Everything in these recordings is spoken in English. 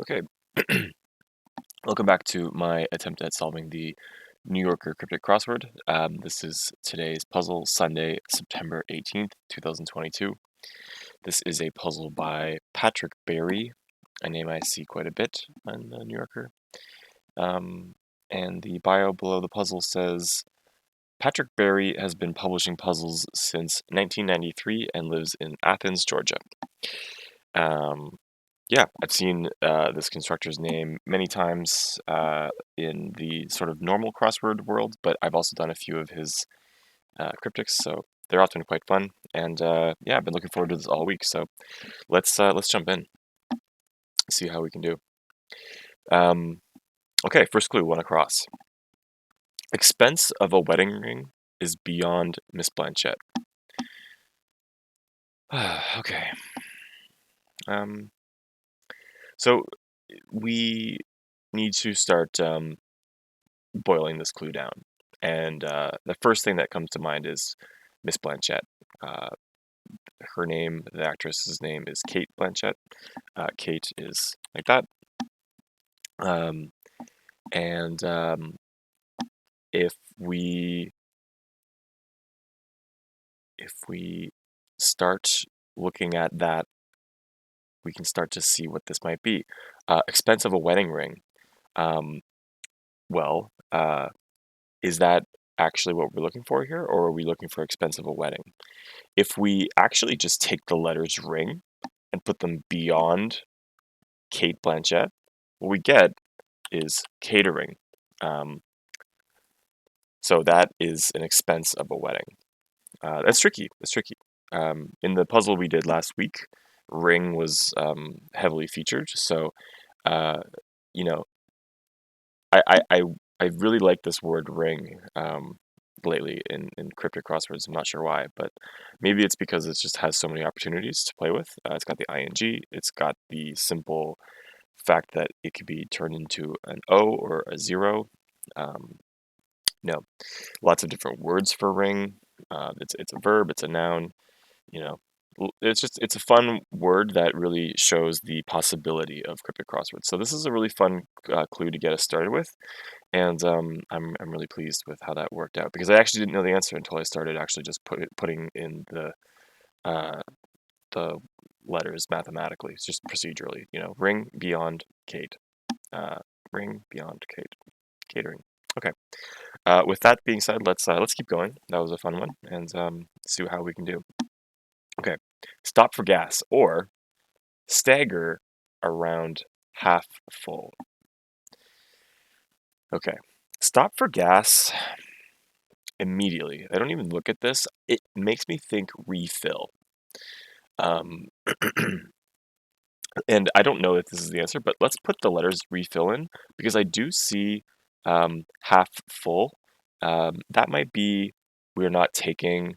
Okay, welcome back to my attempt at solving the New Yorker Cryptic Crossword. This is today's puzzle, Sunday, September 18th, 2022. This is a puzzle by Patrick Barry, a name I see quite a bit on the New Yorker. And the bio below the puzzle says, Patrick Barry has been publishing puzzles since 1993 and lives in Athens, Georgia. Yeah, I've seen this constructor's name many times in the sort of normal crossword world, but I've also done a few of his cryptics, so they're often quite fun. And yeah, I've been looking forward to this all week. So let's jump in, see how we can do. Okay, first clue, one across. Expense of a wedding ring is beyond Miss Blanchett. Okay. So we need to start boiling this clue down. And the first thing that comes to mind is Miss Blanchett. Her name, the actress's name is Kate Blanchett. Kate is like that. And if we start looking at that, we can start to see what this might be. Expense of a wedding ring. Well, is that actually what we're looking for here, or are we looking for expense of a wedding? If we actually just take the letters ring and put them beyond Kate Blanchett, what we get is catering. So that is an expense of a wedding. That's tricky. That's tricky. In the puzzle we did last week, ring was heavily featured. So, you know, I really like this word ring lately in cryptic crosswords. I'm not sure why, but maybe it's because it just has so many opportunities to play with. It's got the ing, it's got the simple fact that it could be turned into an O or a zero. No, lots of different words for ring. It's a verb, it's a noun. You know, it's a fun word that really shows the possibility of cryptic crosswords. So this is a really fun clue to get us started with. And I'm really pleased with how that worked out, because I actually didn't know the answer until I started actually just putting in uh, the letters mathematically. It's just procedurally, ring beyond Kate, ring beyond Kate, catering. Okay. With that being said, let's keep going. That was a fun one, and see how we can do. Okay. Stop for gas or stagger around half full. Okay. Stop for gas. Immediately, I don't even look at this. It makes me think refill. Um, and I don't know if this is the answer, but let's put the letters refill in, because I do see half full. That might be we're not taking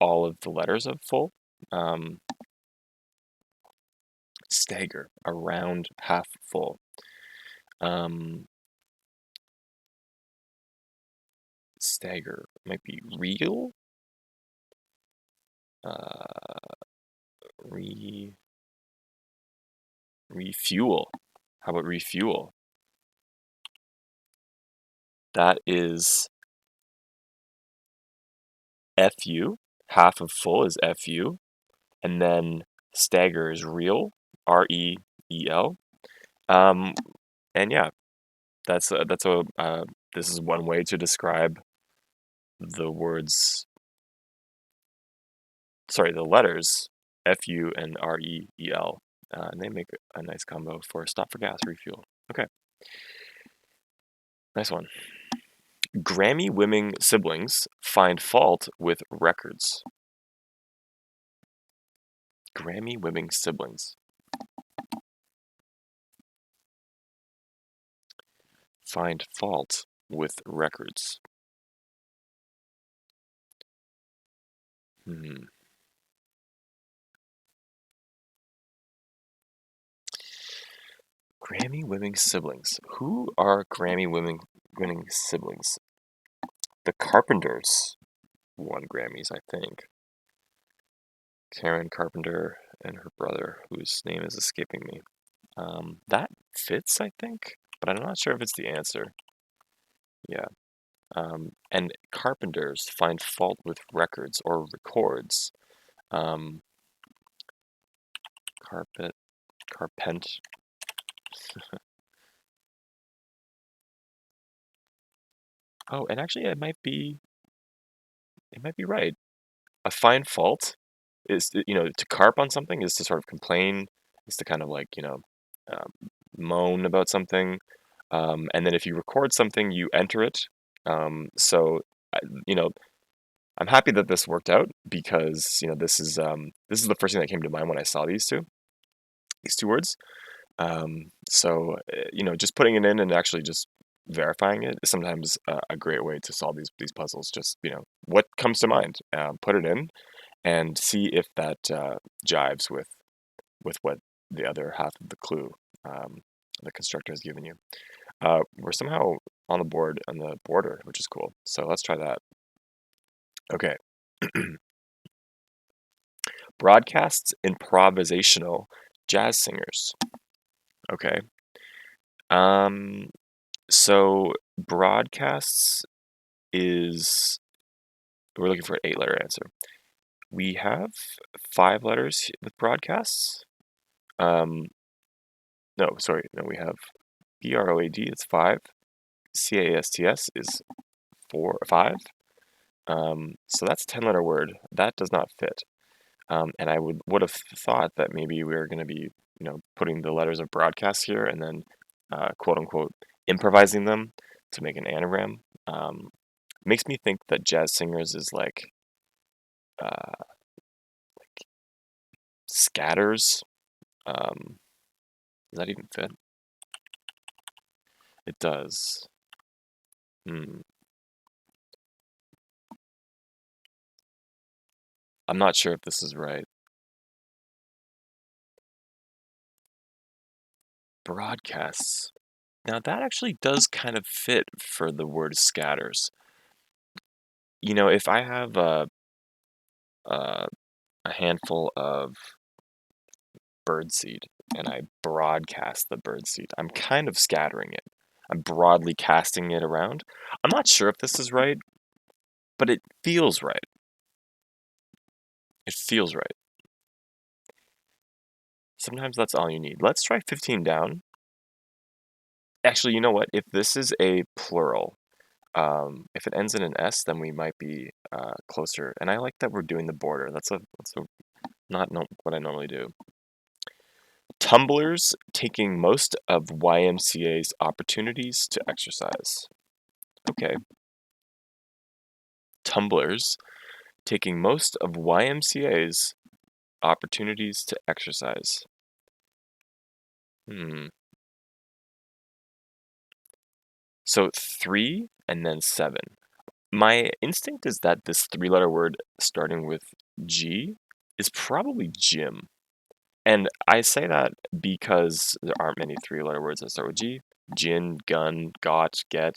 all of the letters of full. Stagger around half full. Stagger might be real. Refuel. How about refuel? That is FU. Half of full is FU. And then stagger is real, REEL. And yeah, this is one way to describe the letters FU and REEL. And they make a nice combo for stop for gas, refuel. Okay. Nice one. Grammy-winning siblings find fault with records. Grammy-winning siblings find fault with records. Grammy-winning siblings. Who are Grammy-winning siblings? The Carpenters won Grammys, I think. Karen Carpenter and her brother, whose name is escaping me. That fits, I think, but I'm not sure if it's the answer. Yeah. And carpenters find fault with records or records. Um, carpet, carpent. Oh, and actually, it might be right. A find fault is, to carp on something is to sort of complain, is to kind of like, um, moan about something. And then if you record something, you enter it. So, I- you know, I'm happy that this worked out because, this is the first thing that came to mind when I saw these two words. So, just putting it in and actually just verifying it is sometimes a great way to solve these puzzles. Just, what comes to mind, put it in and see if that jives with what the other half of the clue the constructor has given you. We're somehow on the board on the border, which is cool. So let's try that. Okay. Broadcasts improvisational jazz singers. Okay. Um, so broadcasts is we're looking for an 8-letter answer. We have 5 letters with broadcasts. Um, no, sorry, no, we have BROAD, it's 5. CASTS is 5. So that's a 10-letter word. That does not fit. And I would have thought that maybe we were going to be, putting the letters of broadcast here and then, quote unquote, improvising them to make an anagram. Makes me think that jazz singers is like uh, scatters. Does that even fit? It does. Hmm. I'm not sure if this is right. Broadcasts. Now that actually does kind of fit for the word scatters. If I have a, a handful of birdseed and I broadcast the birdseed, I'm kind of scattering it. I'm broadly casting it around. I'm not sure if this is right, but it feels right. It feels right. Sometimes that's all you need. Let's try 15 down. Actually, you know what? If this is a plural, if it ends in an S, then we might be closer. And I like that we're doing the border. That's not what I normally do. Tumblers taking most of YMCA's opportunities to exercise. Okay. Tumblers taking most of YMCA's opportunities to exercise. Hmm. So 3 and then 7. My instinct is that this 3-letter word starting with G is probably gym. And I say that because there aren't many 3-letter words that start with G. Gin, gun, got, get,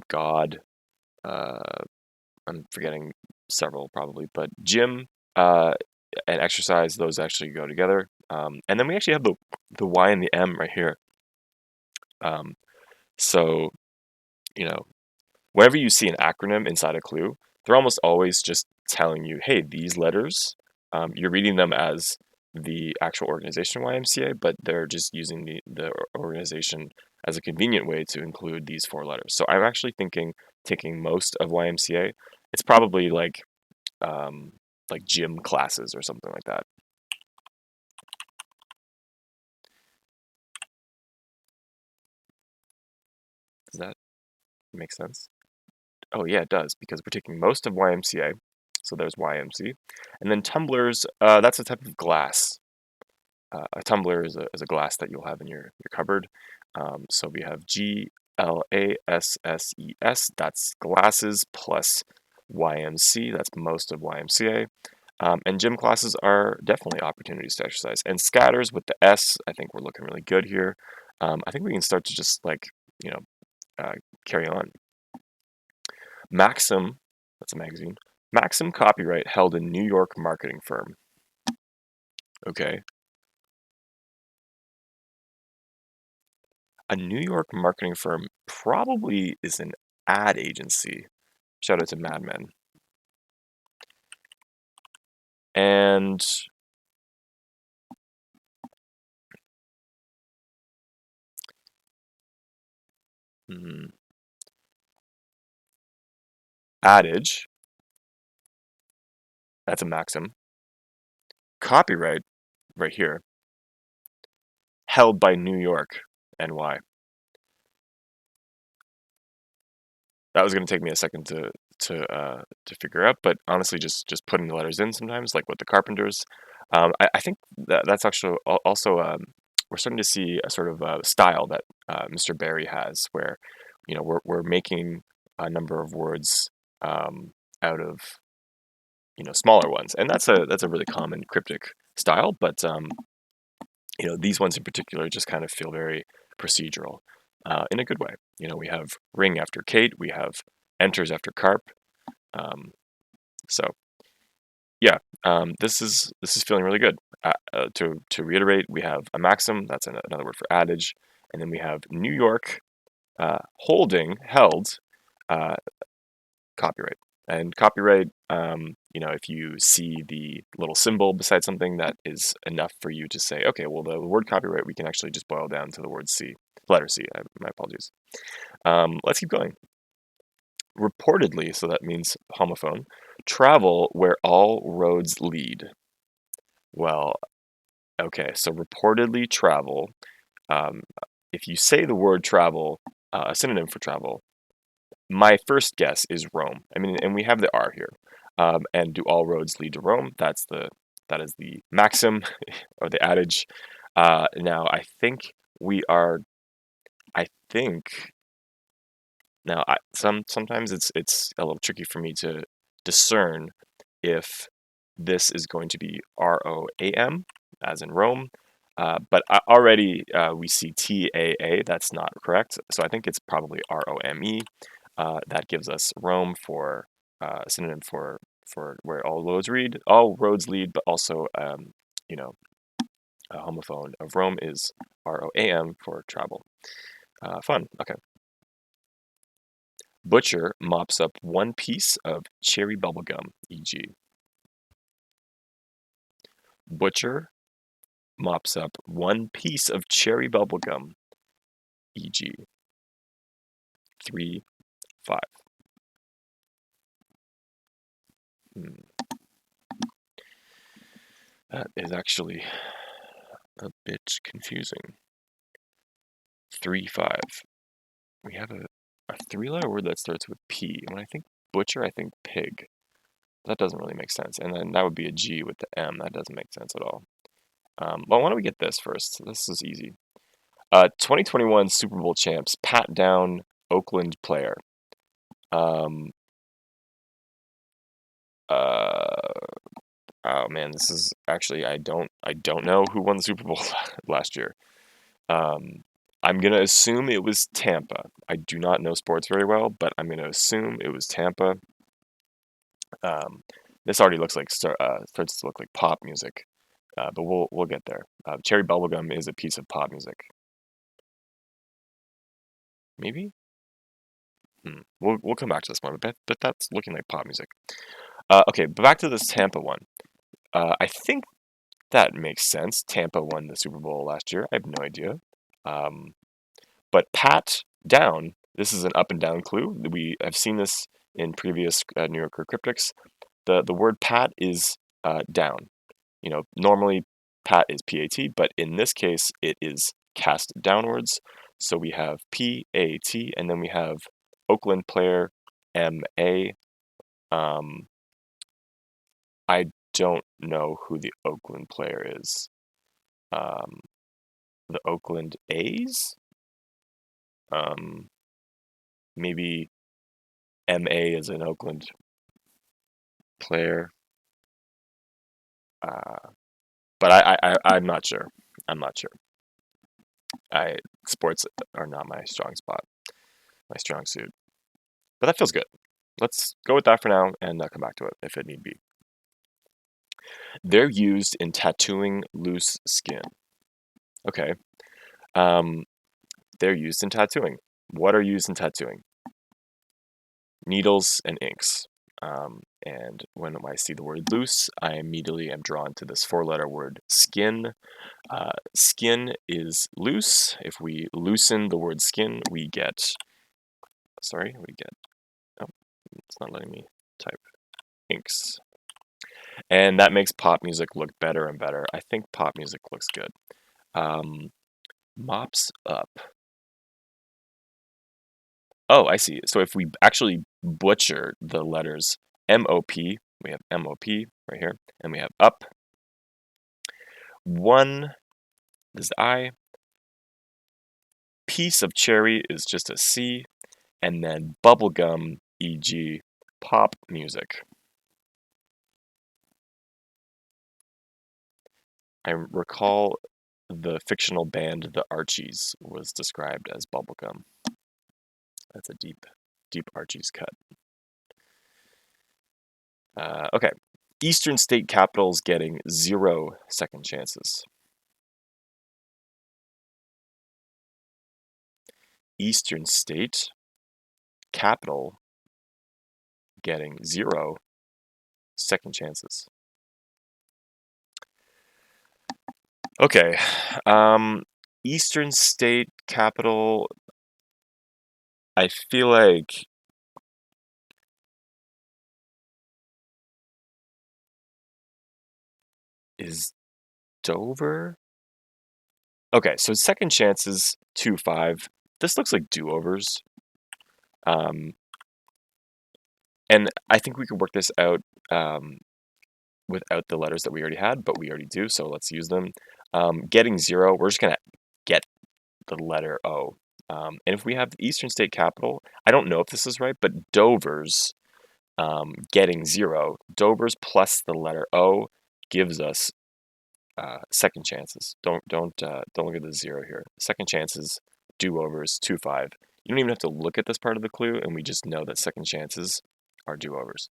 God. I'm forgetting several probably, but gym uh, and exercise, those actually go together. And then we actually have the Y and the M right here. Um, so, you know, whenever you see an acronym inside a clue, they're almost always just telling you, hey, these letters, you're reading them as the actual organization YMCA, but they're just using the organization as a convenient way to include these 4 letters. So I'm actually thinking taking most of YMCA. It's probably like gym classes or something like that. Does that make sense? Oh yeah, it does, because we're taking most of YMCA. So there's YMC. And then tumblers, that's a type of glass. A tumbler is a glass that you'll have in your cupboard. So we have GLASSES, that's glasses, plus YMC, that's most of YMCA. And gym classes are definitely opportunities to exercise. And scatters with the S, I think we're looking really good here. I think we can start to just you know, uh, carry on. Maxim, that's a magazine. Maxim copyright held in New York marketing firm. Okay. A New York marketing firm probably is an ad agency. Shout out to Mad Men. And adage, that's a maxim. Copyright, right here, held by New York, NY. That was going to take me a second to figure out, but honestly, just putting the letters in sometimes, like with the Carpenters, I think that's actually also we're starting to see a sort of style that Mr. Barry has, where we're making a number of words out of smaller ones, and that's a really common cryptic style, but these ones in particular just kind of feel very procedural in a good way. We have ring after Kate, we have enters after carp. Um, so yeah, this is feeling really good. To reiterate, we have a maxim. That's another word for adage, and then we have New York holding held uh, copyright. And copyright, if you see the little symbol beside something, that is enough for you to say, okay, well, the word copyright, we can actually just boil down to the word C, letter C. My apologies. Let's keep going. Reportedly, so that means homophone, travel where all roads lead. Well, okay, so reportedly travel. Um, if you say the word travel, a synonym for travel, my first guess is Rome. I mean, and we have the R here. And do all roads lead to Rome? That is the maxim or the adage. Now, I think we are. I think now. Sometimes it's a little tricky for me to discern if this is going to be ROAM, as in Rome. But already we see TAA. That's not correct. So I think it's probably ROME. That gives us Rome for synonym for where all roads lead, but also a homophone of Rome is ROAM for travel. Fun. Okay. Butcher mops up one piece of cherry bubblegum, e.g. Butcher mops up one piece of cherry bubblegum, e.g. 3, 5. That is actually a bit confusing. 3, 5. We have a three-letter word that starts with P. When I think butcher, I think pig. That doesn't really make sense. And then that would be a G with the M. That doesn't make sense at all. Well, why don't we get this first? This is easy. 2021 Super Bowl champs pat down Oakland player. Um, oh man, this is actually I don't know who won the Super Bowl last year. I'm gonna assume it was Tampa. I do not know sports very well, but I'm gonna assume it was Tampa. This already looks like starts to look like pop music, but we'll get there. Cherry bubblegum is a piece of pop music. Maybe. We'll come back to this one, but that's looking like pop music. Okay, but back to this Tampa one. I think that makes sense. Tampa won the Super Bowl last year. I have no idea. But pat down. This is an up and down clue. We have seen this in previous New Yorker cryptics. The word pat is down. Normally pat is PAT, but in this case it is cast downwards. So we have PAT, and then we have Oakland player MA. I don't know who the Oakland player is. The Oakland A's? Maybe MA is an Oakland player. But I'm not sure. I'm not sure. Sports are not my strong spot, my strong suit. But that feels good. Let's go with that for now and come back to it if it need be. They're used in tattooing loose skin. Okay. they're used in tattooing. What are used in tattooing? Needles and inks. And when I see the word loose, I immediately am drawn to this 4-letter word skin. Skin is loose. If we loosen the word skin, we get, oh, it's not letting me type, inks. And that makes pop music look better and better. I think pop music looks good. Mops up. Oh, I see. So if we actually butcher the letters M-O-P, we have M-O-P right here, and we have up. One is I. Piece of cherry is just a C. And then bubblegum, e.g. pop music. I recall the fictional band The Archies was described as bubblegum. That's a deep, deep Archies cut. Okay. Eastern state capitals getting 0 second chances. Eastern state capital getting 0 second chances. Okay. Eastern state capital, I feel like is Dover? Okay, so second chances, 2-5. This looks like do-overs. And I think we could work this out without the letters that we already had, but we already do, so let's use them. Getting 0, we're just going to get the letter O. And if we have the Eastern State Capital, I don't know if this is right, but Dover's getting 0. Dover's plus the letter O gives us second chances. Don't look at the 0 here. Second chances, do-overs, 2-5. You don't even have to look at this part of the clue, and we just know that second chances are do-overs.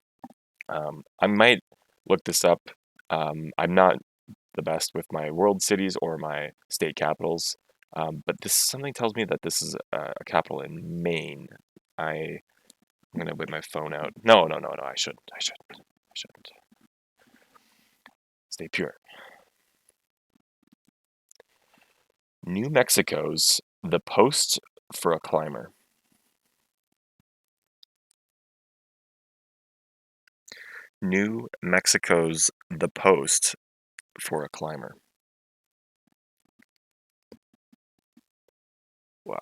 I might look this up. I'm not the best with my world cities or my state capitals, but something tells me that this is a capital in Maine. I'm gonna whip my phone out. No, I shouldn't. Stay pure. New Mexico's the post for a climber. New Mexico's the post for a climber. Wow.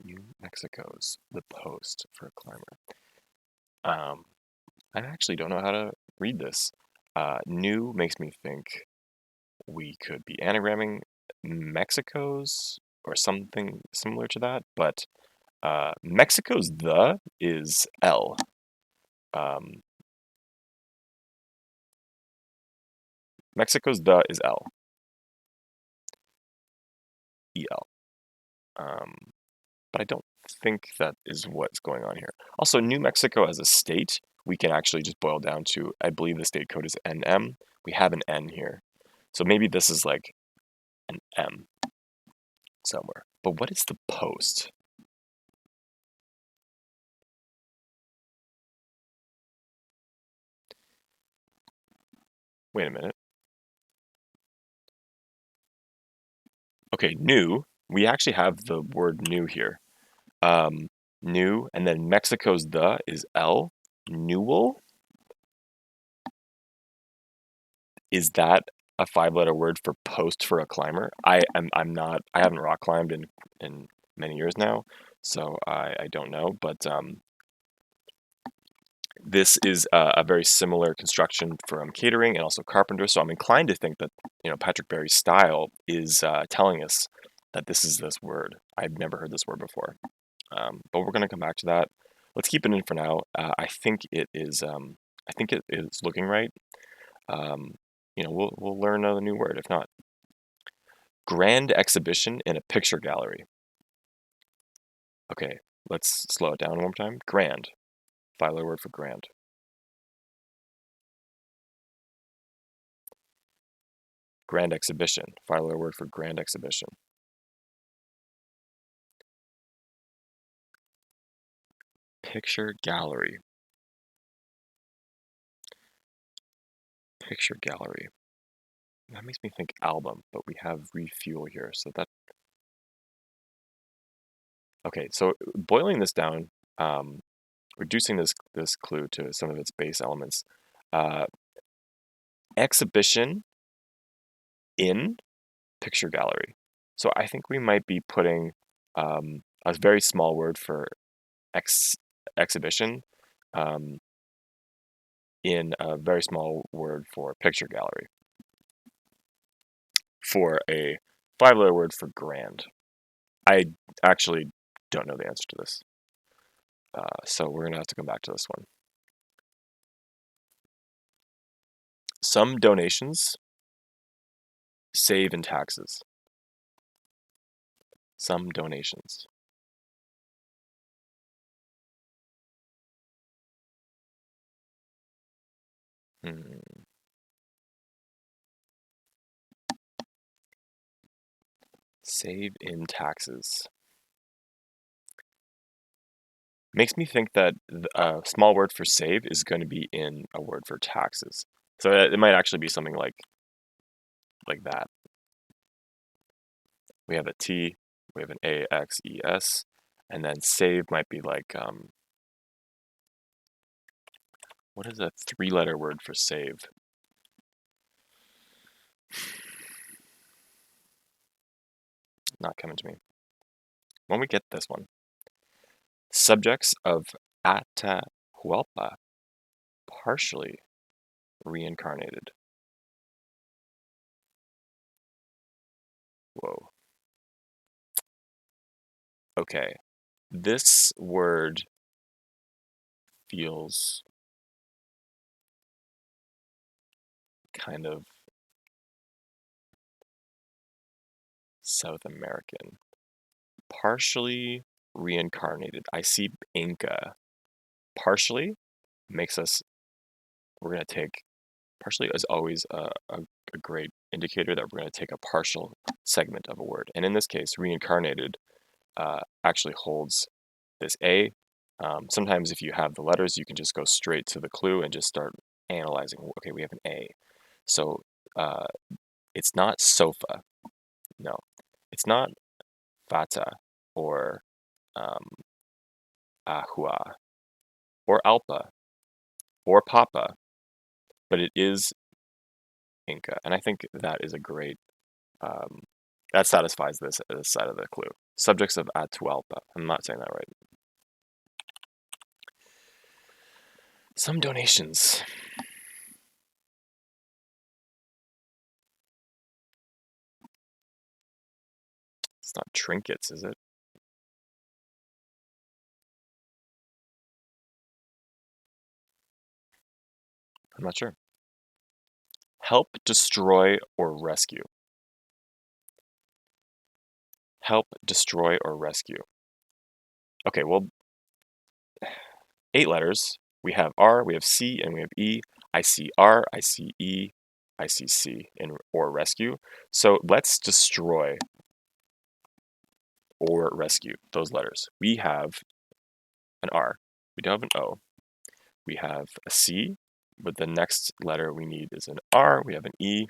New Mexico's the post for a climber. I actually don't know how to read this. New makes me think we could be anagramming Mexico's or something similar to that, but Mexico's the is L. Mexico's the is L. E-L. But I don't think that is what's going on here. Also, New Mexico as a state, we can actually just boil down to, I believe the state code is NM. We have an N here. So maybe this is like an M somewhere. But what is the post? Wait a minute. Okay, new. We actually have the word new here. New, and then Mexico's the is L. Newell? Is that a 5-letter word for post for a climber? I'm not. I haven't rock climbed in many years now, so I don't know. But this is a very similar construction from catering and also carpenter. So I'm inclined to think that Patrick Barry's style is telling us that this is this word. I've never heard this word before, but we're going to come back to that. Let's keep it in for now. I think it is. I think it is looking right. We'll learn a new word if not. Grand exhibition in a picture gallery. Okay, let's slow it down one more time. Grand. 5-letter word for grand. Grand exhibition. 5-letter word for grand exhibition. Picture gallery. Picture gallery. That makes me think album, but we have refuel here, so that... Okay, so boiling this down, reducing this clue to some of its base elements. Exhibition in picture gallery. So I think we might be putting a very small word for exhibition in a very small word for picture gallery for a 5-letter word for grand. I actually don't know the answer to this. So we're going to have to come back to this one. Some donations save in taxes. Some donations. Save in taxes. Makes me think that a small word for save is going to be in a word for taxes. So it might actually be something like that. We have a T, we have an AXES, and then save might be like, what is a 3-letter word for save? Not coming to me. When we get this one. Subjects of Atahualpa, partially reincarnated. Whoa. Okay. This word feels kind of South American. Partially reincarnated. I see Inca. Partially makes us, we're going to take, partially is always a great indicator that we're going to take a partial segment of a word. And in this case, reincarnated actually holds this A. Sometimes if you have the letters, you can just go straight to the clue and just start analyzing. Okay, we have an A. So it's not sofa. No. It's not fata or ahua or alpa or papa, but it is Inca. And I think that is a great, that satisfies this side of the clue. Subjects of Atahualpa. I'm not saying that right. Some donations. It's not trinkets, is it? I'm not sure. Help, destroy, or rescue. Help, destroy, or rescue. Okay, well, 8 letters. We have R, we have C, and we have E. I see R, I see E, I see C, or rescue. So let's destroy or rescue those letters. We have an R. We don't have an O. We have a C, but the next letter we need is an R. We have an E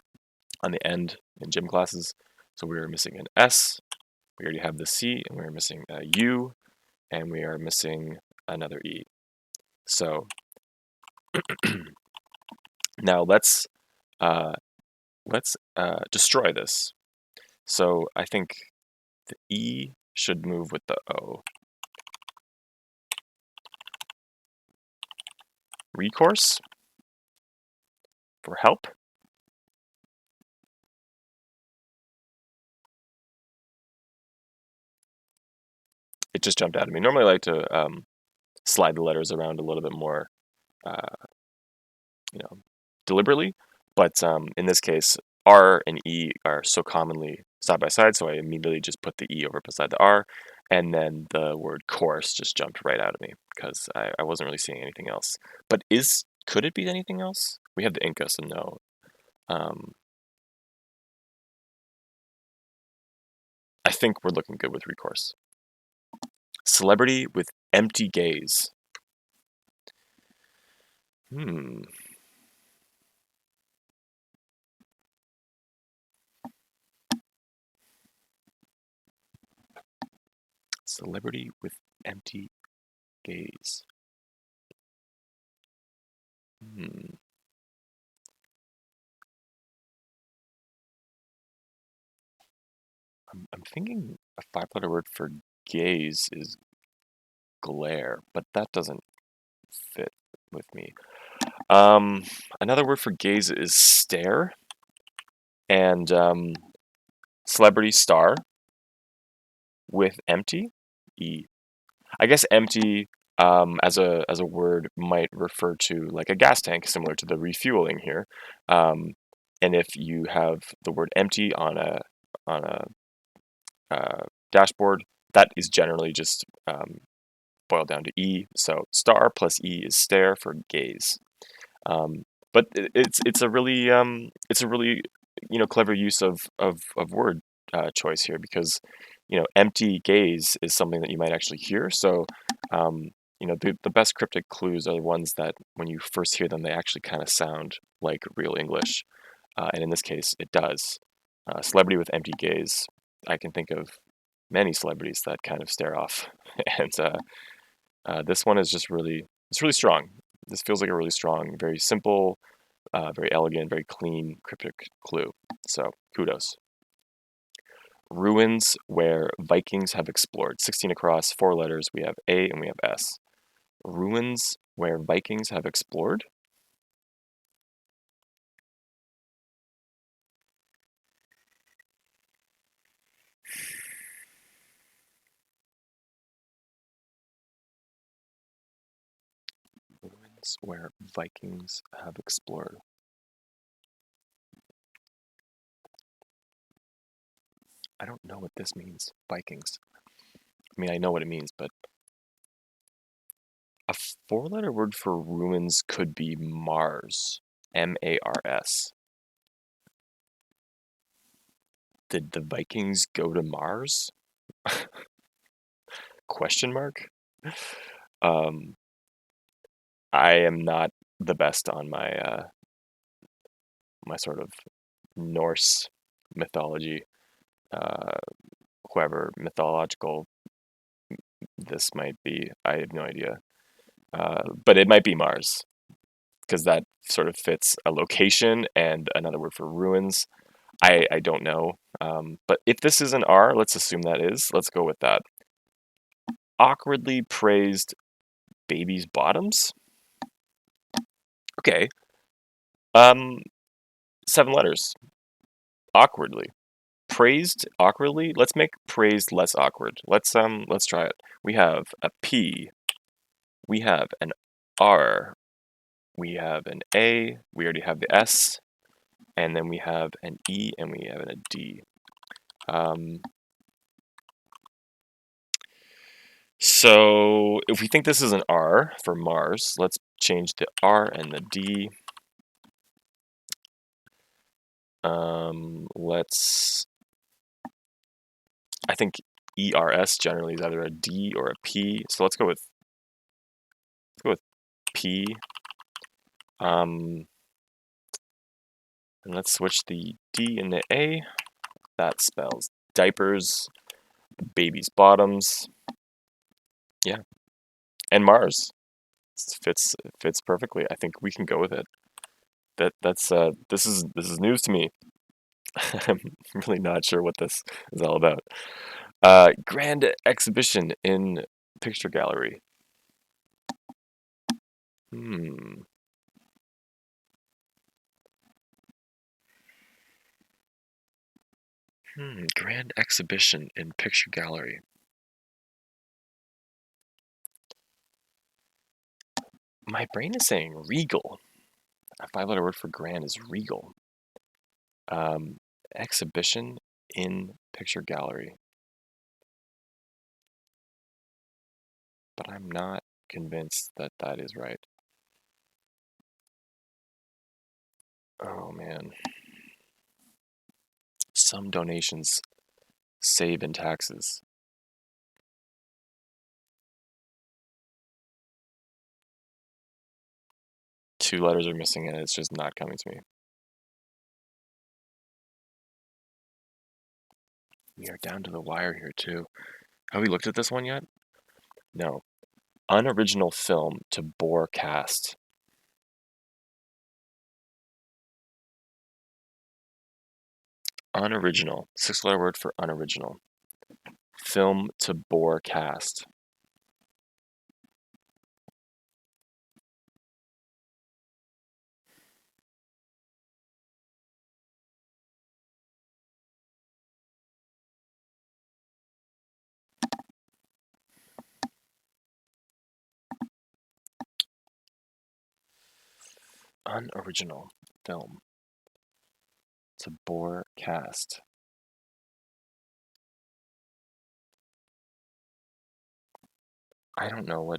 on the end in gym classes. So we're missing an S. We already have the C, and we're missing a U, and we are missing another E. So now let's destroy this. So I think the E should move with the O. Recourse for help. It just jumped out at me. Normally I like to slide the letters around a little bit more, deliberately, but in this case, R and E are so commonly side by side, so I immediately just put the E over beside the R, and then the word course just jumped right out of me because I wasn't really seeing anything else. But could it be anything else? We have the Inca, so no. I think we're looking good with recourse. Celebrity with empty gaze. Hmm. Celebrity with empty gaze. Hmm. I'm thinking a five-letter word for gaze is glare, but that doesn't fit with me. Another word for gaze is stare, and celebrity star with empty. E. I guess empty as a word might refer to like a gas tank, similar to the refueling here. Um, and if you have the word empty on a dashboard, that is generally just boiled down to E. So star plus E is stare for gaze. But it's a really clever use of word choice here, because empty gaze is something that you might actually hear. So um, the best cryptic clues are the ones that when you first hear them, they actually kind of sound like real English, and in this case it does. Celebrity with empty gaze, I can think of many celebrities that kind of stare off. And this one is just it's really strong. This feels like a really strong, very simple, very elegant, very clean cryptic clue. So kudos. Ruins where Vikings have explored. 16 across, four letters. We have A and we have S. Ruins where Vikings have explored. Ruins where Vikings have explored. I don't know what this means. Vikings. I mean, I know what it means, but a four-letter word for ruins could be Mars. Mars. Did the Vikings go to Mars? Question mark. Um, I am not the best on my sort of Norse mythology. Uh, whoever mythological this might be, I have no idea. But it might be Mars, because that sort of fits a location and another word for ruins. I don't know. But if this is an R, let's assume that is. Let's go with that. Awkwardly praised baby's bottoms. Okay. Um, seven letters. Awkwardly. Praised awkwardly. Let's make praised less awkward. Let's try it. We have a P. We have an R. We have an A. We already have the S. And then we have an E and we have a D. So if we think this is an R for Mars, let's change the R and the D. I think ERS generally is either a D or a P. So let's go with P. And let's switch the D and the A. That spells diapers, baby's bottoms. Yeah, and Mars fits perfectly. I think we can go with it. This is news to me. I'm really not sure what this is all about. Grand exhibition in picture gallery. Hmm. Grand exhibition in picture gallery. My brain is saying regal. A five-letter word for grand is regal. Um, exhibition in picture gallery. But I'm not convinced that that is right. Oh man. Some donations Save in taxes. Two letters are missing and it's just not coming to me. We are down to the wire here too. Have we looked at this one yet? No. Unoriginal film to bore cast. Unoriginal. 6-letter word for unoriginal. Film to bore cast. Unoriginal film to bore cast. I don't know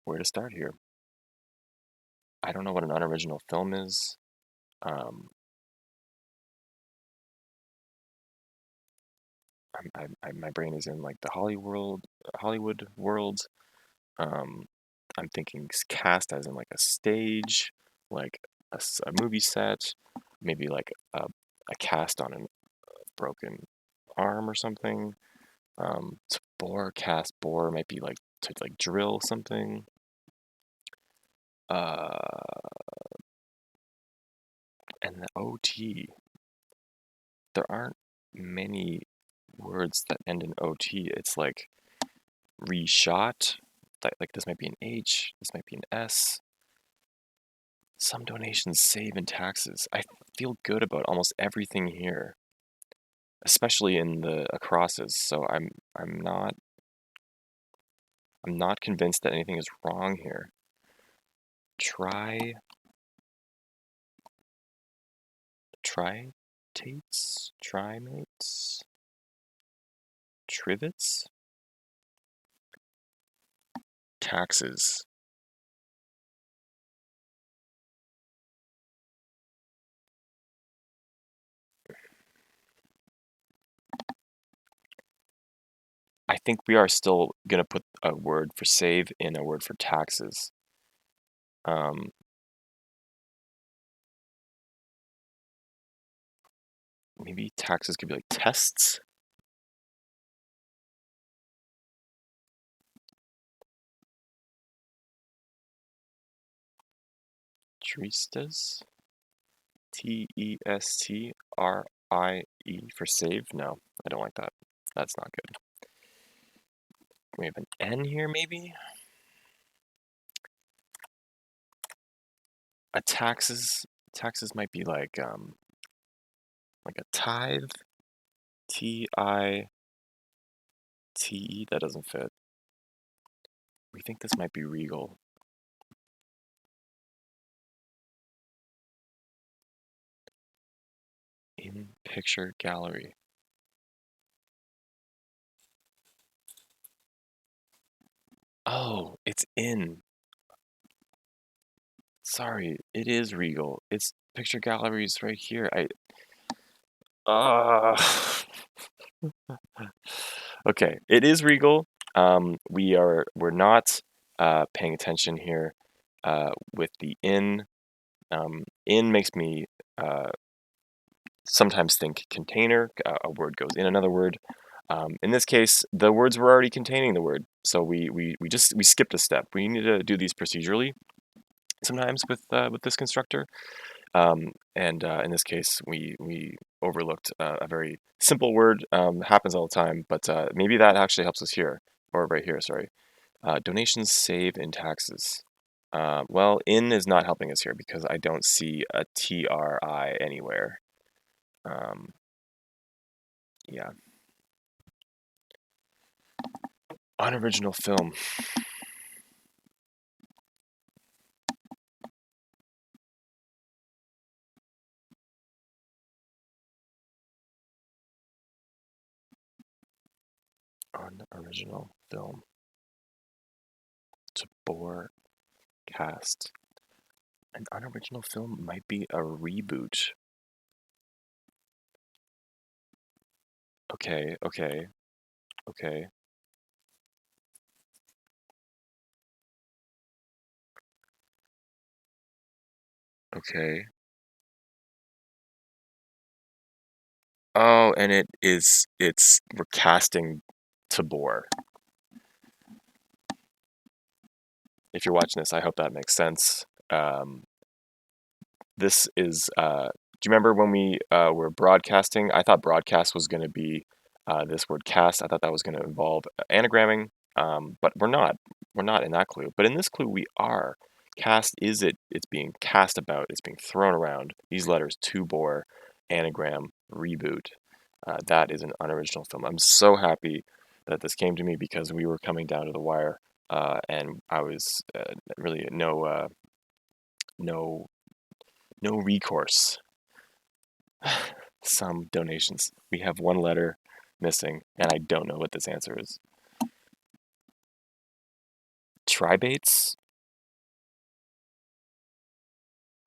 where to start here. I don't know what an unoriginal film is. My brain is in like the Hollywood world. I'm thinking cast as in like a stage, like a movie set, maybe like a cast on a broken arm or something. To bore cast bore might be like to like drill something. And the OT. There aren't many words that end in OT. It's like reshot. Like this might be an H. This might be an S. Some donations save in taxes. I feel good about almost everything here, especially in the acrosses. So I'm not convinced that anything is wrong here. Tritates, trimates, trivets, taxes. I think we are still gonna put a word for save in a word for taxes. Maybe taxes could be like tests. Tristas. Testrie for save. No, I don't like that. That's not good. We have an N here, maybe. A taxes might be like a tithe. Tithe. That doesn't fit. We think this might be regal. In picture gallery. Oh, it's in. Sorry, it is regal. It's picture galleries right here. Uh Okay, it is regal. We're not paying attention here with the in. In makes me sometimes think container. A word goes in another word. In this case, the words were already containing the word, so we skipped a step. We need to do these procedurally sometimes with this constructor. And in this case, we overlooked a very simple word. Happens all the time, but maybe that actually helps us here, or right here, sorry. Donations save in taxes. Well, in is not helping us here because I don't see a TRI anywhere. Yeah. Unoriginal film. Unoriginal film. To bore cast. An unoriginal film might be a reboot. Okay, okay, okay. Okay. Oh, and we're casting to bore. If you're watching this, I hope that makes sense. This is, do you remember when we were broadcasting? I thought broadcast was going to be this word cast. I thought that was going to involve anagramming, but we're not. We're not in that clue. But in this clue, we are. Cast is it? It's being cast about. It's being thrown around. These letters: to bore, anagram, reboot. That is an unoriginal film. I'm so happy that this came to me because we were coming down to the wire, and I was really no no recourse. Some donations. We have one letter missing, and I don't know what this answer is. Tribates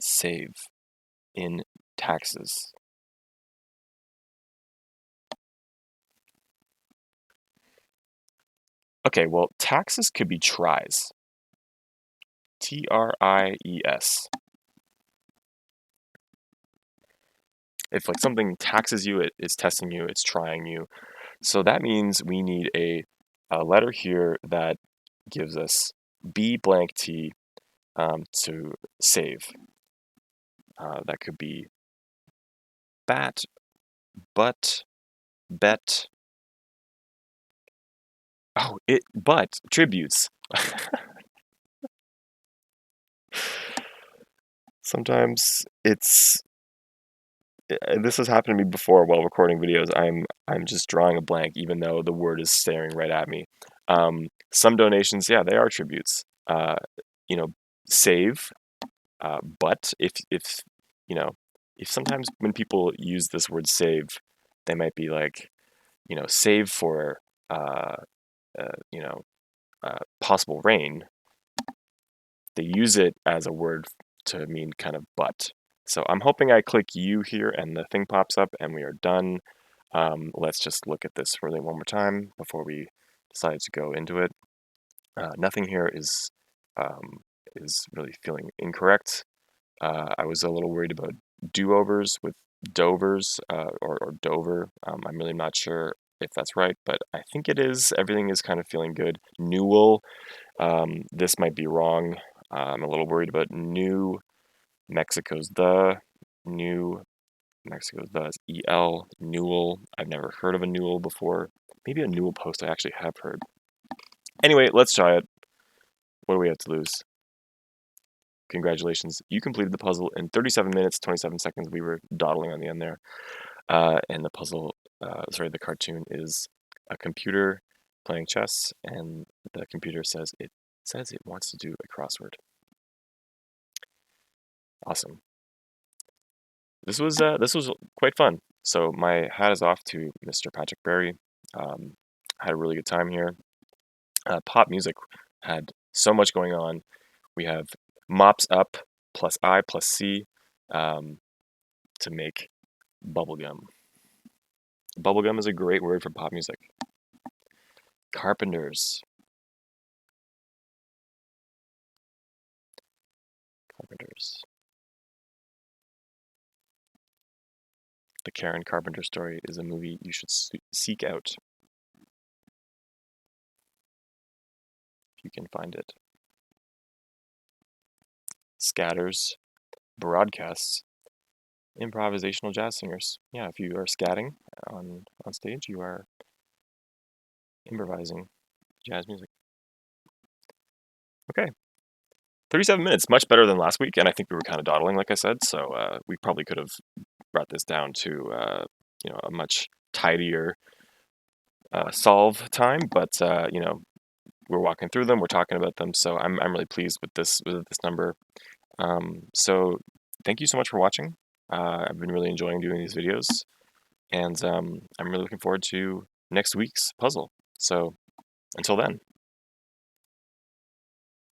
save in taxes. Okay, well, taxes could be tries. Tries. If like something taxes you, it's testing you, it's trying you. So that means we need a letter here that gives us B blank T to save. That could be bat, but, bet. Oh, but tributes. Sometimes this has happened to me before while recording videos. I'm just drawing a blank even though the word is staring right at me. Some donations, yeah, they are tributes. You know, save, but if you know, if sometimes when people use this word save, they might be like, save for uh, you know, possible rain. They use it as a word to mean kind of but. So I'm hoping I click U here and the thing pops up and we are done. Let's just look at this really one more time before we decide to go into it. Nothing here is really feeling incorrect. I was a little worried about do-overs with dovers or Dover. I'm really not sure if that's right, but I think it is. Everything is kind of feeling good. Newell, this might be wrong. I'm a little worried about New Mexico's the. New Mexico's the is EL. Newell. I've never heard of a Newell before. Maybe a Newell post I actually have heard. Anyway, let's try it. What do we have to lose? Congratulations. You completed the puzzle in 37 minutes, 27 seconds. We were dawdling on the end there. And the puzzle, the cartoon is a computer playing chess, and the computer says it wants to do a crossword. Awesome. This was quite fun. So my hat is off to Mr. Patrick Berry. Had a really good time here. Pop music had so much going on. We have mops up plus I plus C to make bubblegum. Bubblegum is a great word for pop music. Carpenters. Carpenters. The Karen Carpenter story is a movie you should seek out if you can find it. Scatters. Broadcasts. Improvisational jazz singers. Yeah, if you are scatting on stage, you are improvising jazz music. Okay. 37 minutes, much better than last week, and I think we were kind of dawdling, like I said, so we probably could have brought this down to a much tidier solve time, but we're walking through them, we're talking about them, so I'm really pleased with this number. So thank you so much for watching. I've been really enjoying doing these videos, and I'm really looking forward to next week's puzzle. So until then.